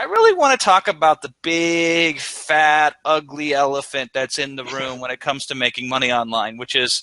I really want to talk about the big, fat, ugly elephant that's in the room when it comes to making money online, which is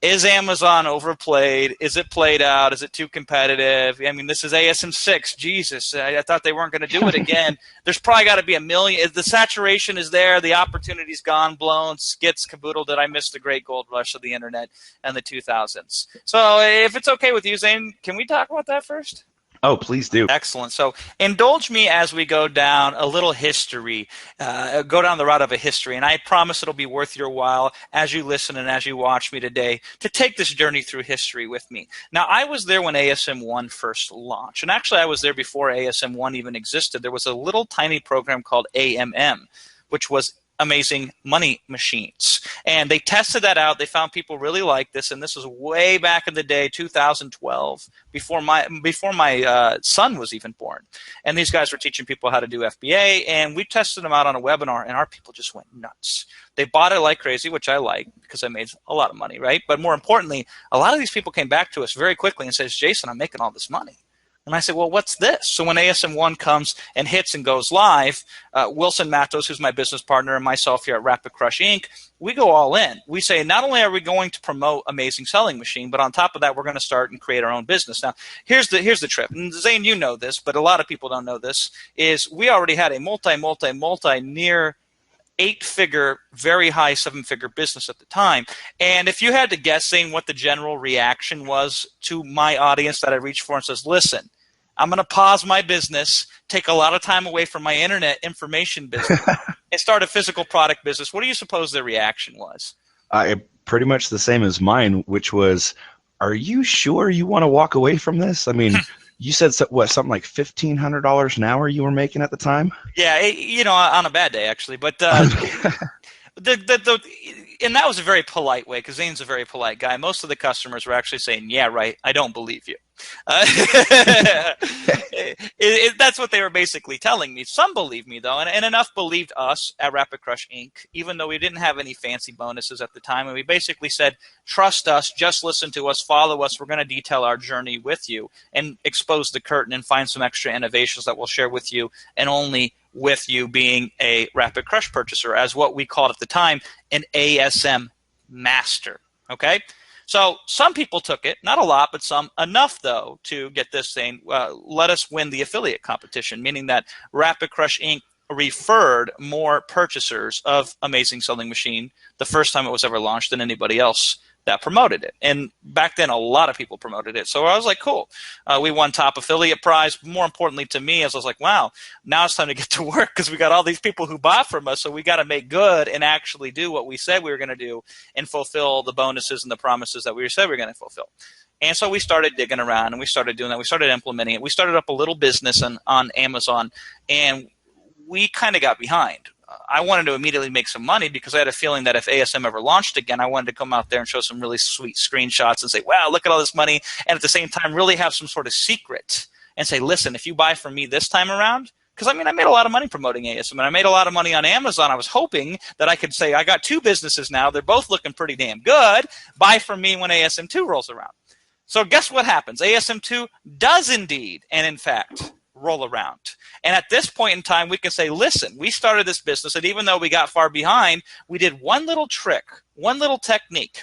Amazon overplayed? Is it played out? Is it too competitive? I mean, this is ASM 6. Jesus, I thought they weren't going to do it again. There's probably got to be a million. The saturation is there. The opportunity's gone, blown, skits, caboodle. Did I miss the great gold rush of the internet and the 2000s? So if it's okay with you, Zane, can we talk about that first? Oh, please do. Excellent. So indulge me as we go down a little history, go down the route of a history, and I promise it'll be worth your while as you listen and as you watch me today to take this journey through history with me. Now, I was there when ASM 1 first launched, and actually I was there before ASM 1 even existed. There was a little tiny program called AMM, which was Amazing Money Machines. And they tested that out. They found people really liked this, and this was way back in the day, 2012, before my son was even born. And these guys were teaching people how to do FBA, and we tested them out on a webinar, and our people just went nuts. They bought it like crazy, which I like because I made a lot of money, right? But more importantly, a lot of these people came back to us very quickly and says, Jason, I'm making all this money. And I said, well, what's this? So when ASM 1 comes and hits and goes live, Wilson Matos, who's my business partner, and myself here at Rapid Crush Inc., we go all in. We say, not only are we going to promote Amazing Selling Machine, but on top of that, we're going to start and create our own business. Now, here's the trip. And Zane, you know this, but a lot of people don't know this, is we already had a multi near 8-figure, very high 7-figure business at the time. And if you had to guess, Zane, what the general reaction was to my audience that I reached for and says, listen, I'm going to pause my business, take a lot of time away from my internet information business, and start a physical product business. What do you suppose their reaction was? Pretty much the same as mine, which was, are you sure you want to walk away from this? I mean, you said, something like $1,500 an hour you were making at the time? Yeah, on a bad day, actually. But and that was a very polite way, because Zane's a very polite guy. Most of the customers were actually saying, yeah, right, I don't believe you. That's what they were basically telling me. Some believed me, though, and enough believed us at Rapid Crush Inc., even though we didn't have any fancy bonuses at the time. And we basically said, trust us, just listen to us, follow us. We're going to detail our journey with you and expose the curtain and find some extra innovations that we'll share with you, and only with you being a Rapid Crush purchaser, as what we called at the time an ASM Master. Okay? So some people took it, not a lot, but some, enough though to get this saying, let us win the affiliate competition, meaning that Rapid Crush Inc. referred more purchasers of Amazing Selling Machine the first time it was ever launched than anybody else that promoted it. And back then, a lot of people promoted it. So I was like, cool. We won top affiliate prize. More importantly to me, as I was like, wow, now it's time to get to work, because we got all these people who bought from us. So we got to make good and actually do what we said we were going to do and fulfill the bonuses and the promises that we said we were going to fulfill. And so we started digging around, and we started doing that. We started implementing it. We started up a little business on Amazon, and we kind of got behind. I wanted to immediately make some money, because I had a feeling that if ASM ever launched again, I wanted to come out there and show some really sweet screenshots and say, wow, look at all this money. And at the same time, really have some sort of secret and say, listen, if you buy from me this time around, because I made a lot of money promoting ASM, and I made a lot of money on Amazon. I was hoping that I could say, I got 2 businesses now. They're both looking pretty damn good. Buy from me when ASM 2 rolls around. So guess what happens? ASM 2 does indeed, and in fact, roll around. And at this point in time, we can say, listen, we started this business, and even though we got far behind, we did one little trick, one little technique.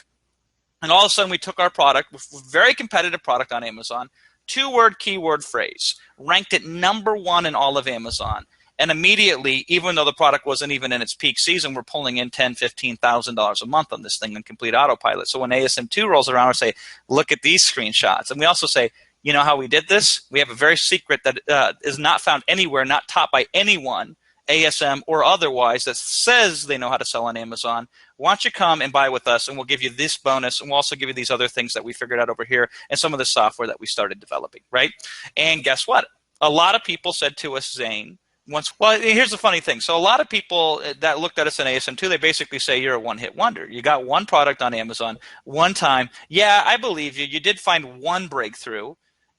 And all of a sudden, we took our product, very competitive product on Amazon, 2-word keyword phrase, ranked it #1 in all of Amazon. And immediately, even though the product wasn't even in its peak season, we're pulling in $10,000, $15,000 a month on this thing in complete autopilot. So when ASM 2 rolls around, we say, look at these screenshots. And we also say, you know how we did this? We have a very secret that is not found anywhere, not taught by anyone, ASM or otherwise, that says they know how to sell on Amazon. Why don't you come and buy with us, and we'll give you this bonus, and we'll also give you these other things that we figured out over here, and some of the software that we started developing, right? And guess what? A lot of people said to us, Zane, well, here's the funny thing. So a lot of people that looked at us in ASM2, they basically say you're a one-hit wonder. You got one product on Amazon, one time. Yeah, I believe you. You did find one breakthrough,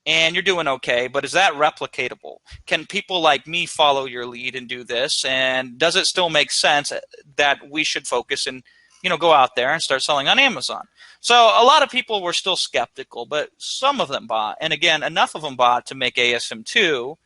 and you're doing okay, but is that replicatable? Can people like me follow your lead and do this? And does it still make sense that we should focus and go out there and start selling on Amazon? So a lot of people were still skeptical, but some of them bought. And again, enough of them bought to make ASM2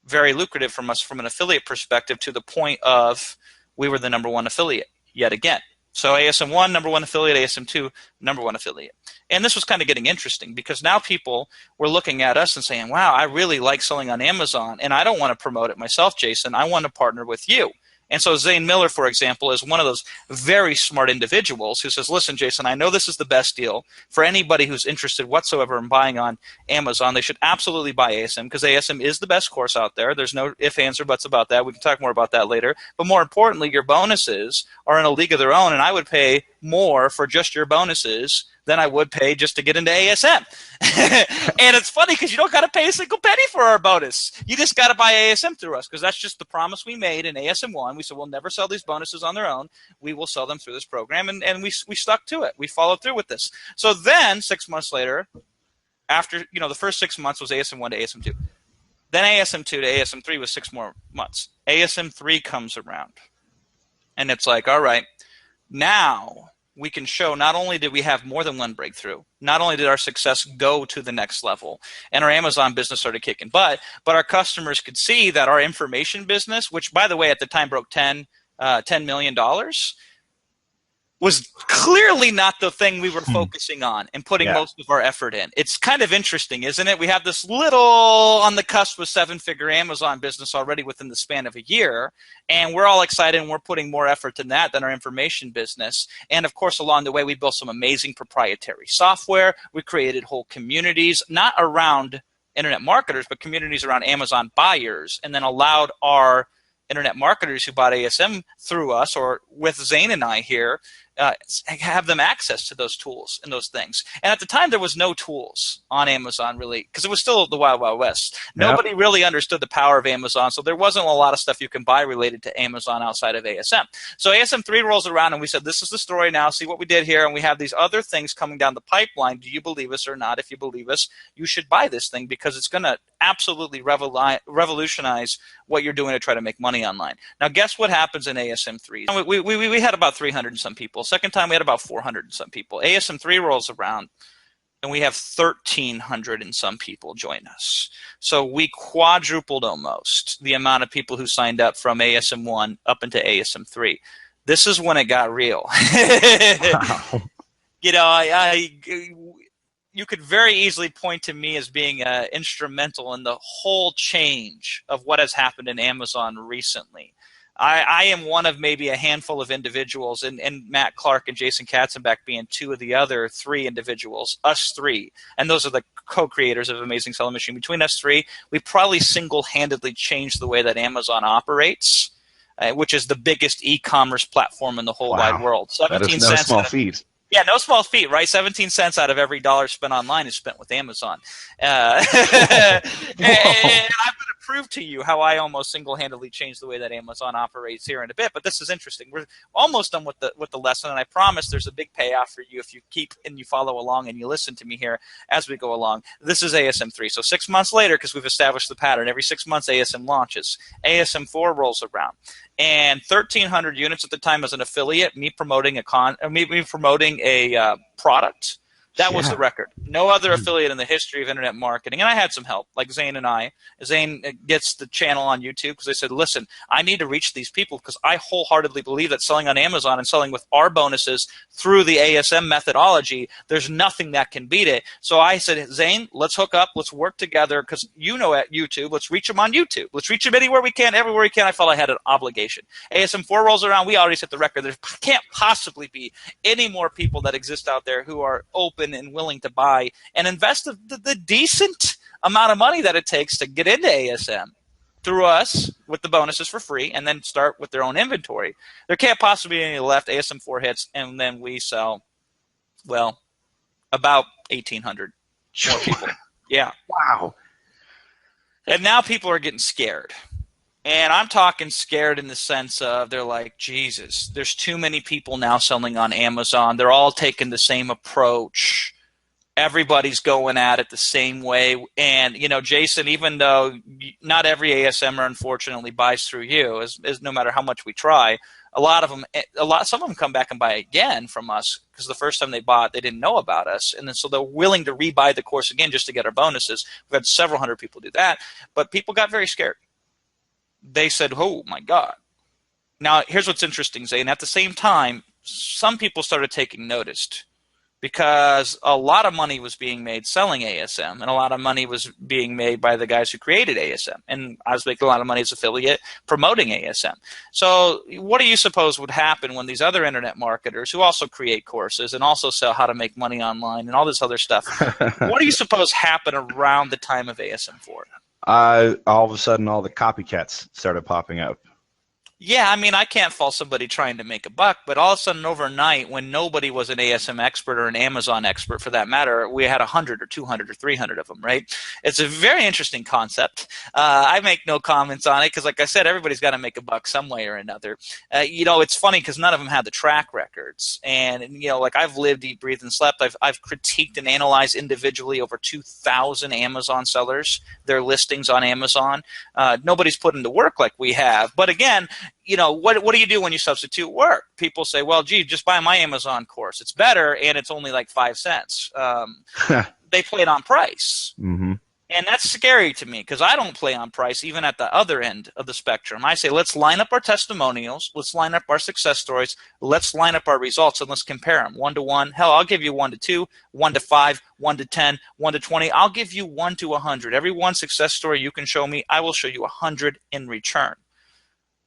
very lucrative from us from an affiliate perspective, to the point of we were the #1 affiliate yet again. So ASM1, #1 affiliate, ASM2, #1 affiliate. And this was kind of getting interesting, because now people were looking at us and saying, wow, I really like selling on Amazon, and I don't want to promote it myself, Jason. I want to partner with you. And so Zane Miller, for example, is one of those very smart individuals who says, listen, Jason, I know this is the best deal for anybody who's interested whatsoever in buying on Amazon. They should absolutely buy ASM, because ASM is the best course out there. There's no ifs, ands, or buts about that. We can talk more about that later. But more importantly, your bonuses are in a league of their own, and I would pay more for just your bonuses than I would pay just to get into ASM. And it's funny, because you don't got to pay a single penny for our bonus. You just got to buy ASM through us, because that's just the promise we made in ASM1. We said we'll never sell these bonuses on their own. We will sell them through this program, and we stuck to it. We followed through with this. So then 6 months later, after the first 6 months was ASM1 to ASM2. Then ASM2 to ASM3 was 6 more months. ASM3 comes around, and it's like, all right, now we can show not only did we have more than one breakthrough, not only did our success go to the next level, and our Amazon business started kicking butt, but our customers could see that our information business, which, by the way, at the time broke $10 million, was clearly not the thing we were focusing on and putting most of our effort in. It's kind of interesting, isn't it? We have this little on the cusp of 7-figure Amazon business already within the span of a year, and we're all excited, and we're putting more effort in that than our information business. And of course, along the way, we built some amazing proprietary software. We created whole communities, not around internet marketers, but communities around Amazon buyers, and then allowed our internet marketers who bought ASM through us, or with Zane and I here, have them access to those tools and those things. And at the time, there was no tools on Amazon, really, because it was still the Wild Wild West. Nobody really understood the power of Amazon, so there wasn't a lot of stuff you can buy related to Amazon outside of ASM. So ASM3 rolls around, and we said, this is the story now. See what we did here, and we have these other things coming down the pipeline. Do you believe us or not? If you believe us, you should buy this thing, because it's going to absolutely revolutionize what you're doing to try to make money online. Now, guess what happens in ASM3? We had about 300 and some people. Second time, we had about 400 and some people. ASM3 rolls around, and we have 1,300 and some people join us. So we quadrupled almost the amount of people who signed up from ASM1 up into ASM3. This is when it got real. Wow. You could very easily point to me as being instrumental in the whole change of what has happened in Amazon recently. I am one of maybe a handful of individuals, and Matt Clark and Jason Katzenbach being two of the other 3 individuals, us 3. And those are the co-creators of Amazing Selling Machine. Between us 3, we probably single-handedly changed the way that Amazon operates, which is the biggest e-commerce platform in the whole wide world. 17 that is no small feat. Yeah, no small feat, right? 17 cents out of every dollar spent online is spent with Amazon. And I'm going to prove to you how I almost single-handedly changed the way that Amazon operates here in a bit. But this is interesting. We're almost done with the lesson, and I promise there's a big payoff for you if you keep and you follow along and you listen to me here as we go along. This is ASM3. So 6 months later, because we've established the pattern, every 6 months ASM launches. ASM4 rolls around. And 1,300 units at the time as an affiliate, me promoting a product. That was the record. No other affiliate in the history of internet marketing. And I had some help, like Zane and I. Zane gets the channel on YouTube because I said, listen, I need to reach these people, because I wholeheartedly believe that selling on Amazon and selling with our bonuses through the ASM methodology, there's nothing that can beat it. So I said, Zane, let's hook up. Let's work together, because at YouTube, let's reach them on YouTube. Let's reach them anywhere we can, everywhere we can. I felt I had an obligation. ASM4 rolls around. We already set the record. There can't possibly be any more people that exist out there who are open and willing to buy and invest the decent amount of money that it takes to get into ASM through us with the bonuses for free, and then start with their own inventory. There can't possibly be any left. ASM4 hits, and then we sell, well, about 1,800 more people. Yeah. Wow. And now people are getting scared. And I'm talking scared in the sense of they're like, Jesus, there's too many people now selling on Amazon. They're all taking the same approach. Everybody's going at it the same way. And, Jason, even though not every ASMer unfortunately buys through you, as no matter how much we try, some of them come back and buy again from us, because the first time they bought, they didn't know about us. And then so they're willing to rebuy the course again just to get our bonuses. We've had several hundred people do that. But people got very scared. they said, oh my God. Now, here's what's interesting, Zane. At the same time, some people started taking notice because a lot of money was being made selling ASM, and a lot of money was being made by the guys who created ASM. And I was making a lot of money as affiliate promoting ASM. So what do you suppose would happen when these other internet marketers who also create courses and also sell how to make money online and all this other stuff, what do you suppose happened around the time of ASM4? All of a sudden, all the copycats started popping up. Yeah, I mean, I can't fault somebody trying to make a buck, but all of a sudden overnight, when nobody was an ASM expert or an Amazon expert for that matter, we had 100 or 200 or 300 of them, right? It's a very interesting concept. I make no comments on it because, like I said, everybody's got to make a buck some way or another. It's funny because none of them had the track records. And, like I've lived, eat, breathed, and slept. I've critiqued and analyzed individually over 2,000 Amazon sellers, their listings on Amazon. Nobody's put into work like we have. But again, what do you do when you substitute work? People say, well, gee, just buy my Amazon course. It's better, and it's only like 5 cents. They play it on price. Mm-hmm. And that's scary to me because I don't play on price even at the other end of the spectrum. I say, let's line up our testimonials. Let's line up our success stories. Let's line up our results, and let's compare them 1 to 1. Hell, I'll give you 1 to 2, 1 to 5, 1 to 10, 1 to 20. I'll give you 1 to 100. Every one success story you can show me, I will show you 100 in return.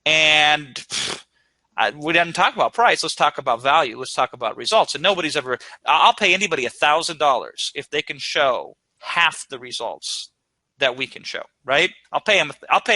And we didn't talk about price. Let's talk about value. Let's talk about results. And nobody's ever – I'll pay anybody $1,000 if they can show half the results that we can show, right? I'll pay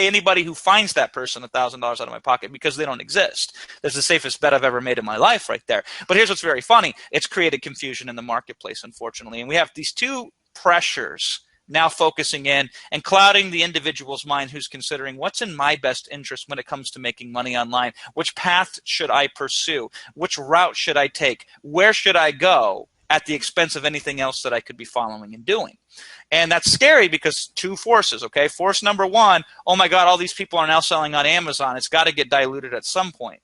anybody who finds that person $1,000 out of my pocket because they don't exist. That's the safest bet I've ever made in my life right there. But here's what's very funny. It's created confusion in the marketplace, unfortunately. And we have these two pressures now focusing in and clouding the individual's mind who's considering what's in my best interest when it comes to making money online. Which path should I pursue? Which route should I take? Where should I go at the expense of anything else that I could be following and doing? And that's scary because two forces, okay? Force number one, oh my God, all these people are now selling on Amazon. It's got to get diluted at some point.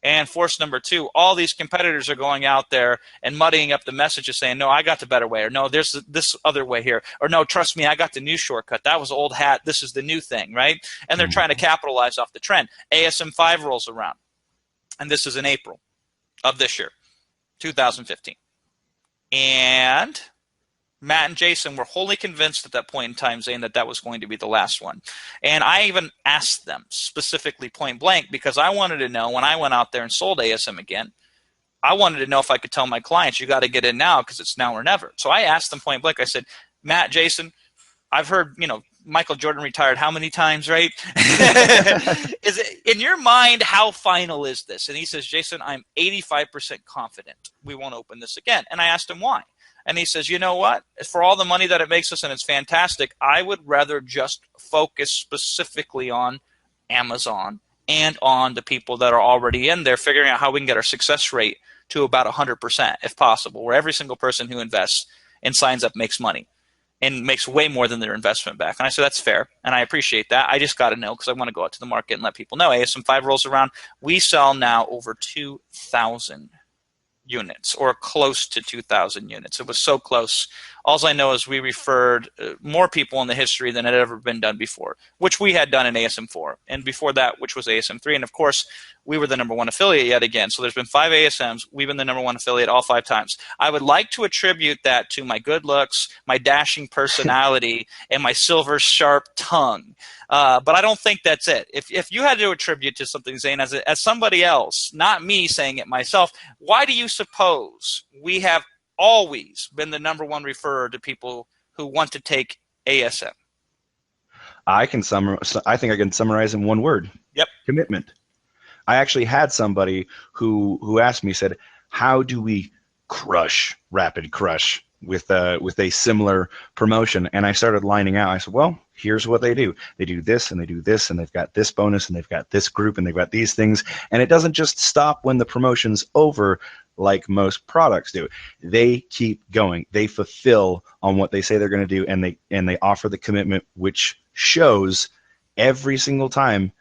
And force number two, all these competitors are going out there and muddying up the messages saying, no, I got the better way, or no, there's this other way here, or no, trust me, I got the new shortcut. That was old hat. This is the new thing, right? And they're trying to capitalize off the trend. ASM5 rolls around, and this is in April of this year, 2015. And Matt and Jason were wholly convinced at that point in time, Zane, that was going to be the last one. And I even asked them specifically point blank because I wanted to know when I went out there and sold ASM again, I wanted to know if I could tell my clients, you got to get in now because it's now or never. So I asked them point blank. I said, Matt, Jason, I've heard, Michael Jordan retired how many times, right? Is it, in your mind, how final is this? And he says, Jason, I'm 85% confident we won't open this again. And I asked him why. And he says, you know what? For all the money that it makes us and it's fantastic, I would rather just focus specifically on Amazon and on the people that are already in there, figuring out how we can get our success rate to about 100% if possible, where every single person who invests and signs up makes money and makes way more than their investment back. And I said, that's fair, and I appreciate that. I just got to know because I want to go out to the market and let people know. ASM5 rolls around. We sell now over 2,000 units, or close to 2,000 units. It was so close. All I know is we referred more people in the history than had ever been done before, which we had done in ASM4, and before that, which was ASM3. And of course, we were the #1 affiliate yet again. So there's been 5 ASMs. We've been the #1 affiliate all 5 times. I would like to attribute that to my good looks, my dashing personality, and my silver sharp tongue. But I don't think that's it. If you had to attribute to something, Zane, as somebody else, not me saying it myself, why do you suppose we have always been the #1 referrer to people who want to take ASM? I think I can summarize in one word. Yep. Commitment. I actually had somebody who asked me, said, how do we crush Rapid Crush with a similar promotion? And I started lining out. I said, well, here's what they do. They do this and they do this, and they've got this bonus and they've got this group and they've got these things. And it doesn't just stop when the promotion's over like most products do. They keep going. They fulfill on what they say they're going to do, and they offer the commitment, which shows every single time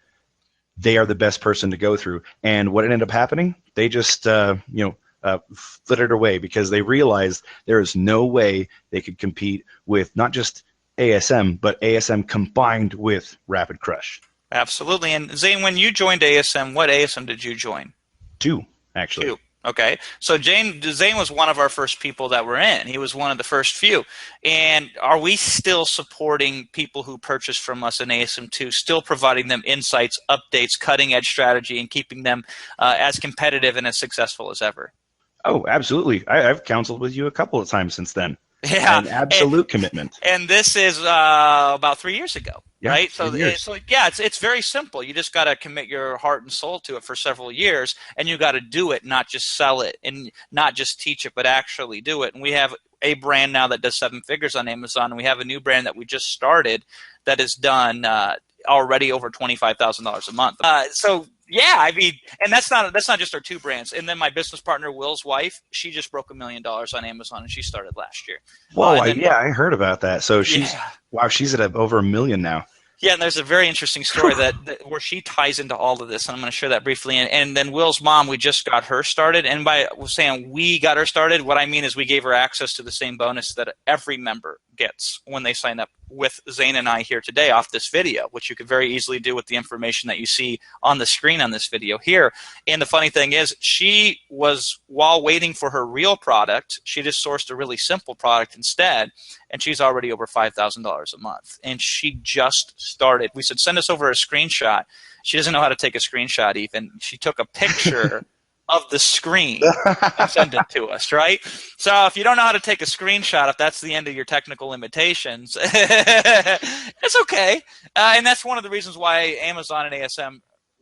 they are the best person to go through. And what ended up happening, they just flittered away because they realized there is no way they could compete with not just ASM, but ASM combined with Rapid Crush. Absolutely. And Zane, when you joined ASM, what ASM did you join? Two, actually. Two. Okay. So Zane was one of our first people that were in. He was one of the first few. And are we still supporting people who purchase from us in ASM2, still providing them insights, updates, cutting edge strategy, and keeping them as competitive and as successful as ever? Oh, absolutely. I've counseled with you a couple of times since then. Yeah. An absolute commitment. And this is about 3 years ago, Yeah, right? three So, years. yeah, it's very simple. You just got to commit your heart and soul to it for several years, and you got to do it, not just sell it, and not just teach it, but actually do it. And we have a brand now that does 7 figures on Amazon, and we have a new brand that we just started that has done already over $25,000 a month. So yeah, I mean, and that's not just our two brands. And then my business partner Will's wife, she just broke $1 million on Amazon, and she started last year. Whoa, And then yeah, I heard about that. So yeah, wow, she's at over 1 million now. yeah, and there's a very interesting story that where she ties into all of this, and I'm going to share that briefly. And then Will's mom, we just got her started, and by saying we got her started, what I mean is we gave her access to the same bonus that every member gets when they sign up with Zane and I here today off this video, which you could very easily do with the information that you see on the screen on this video here. And the funny thing is, she was, while waiting for her real product, she just sourced a really simple product instead, and she's already over $5,000 a month. And she just started. We said, send us over a screenshot. She doesn't know how to take a screenshot even. She took a picture of the screen and sent it to us, right? So if you don't know how to take a screenshot, if that's the end of your technical limitations, it's okay. And that's one of the reasons why Amazon and ASM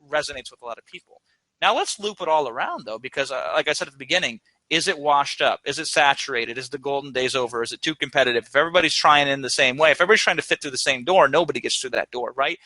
resonates with a lot of people. Now let's loop it all around, though, because like I said at the beginning, is it washed up? Is it saturated? Is the golden days over? Is it too competitive? If everybody's trying in the same way, if everybody's trying to fit through the same door, nobody gets through that door, right?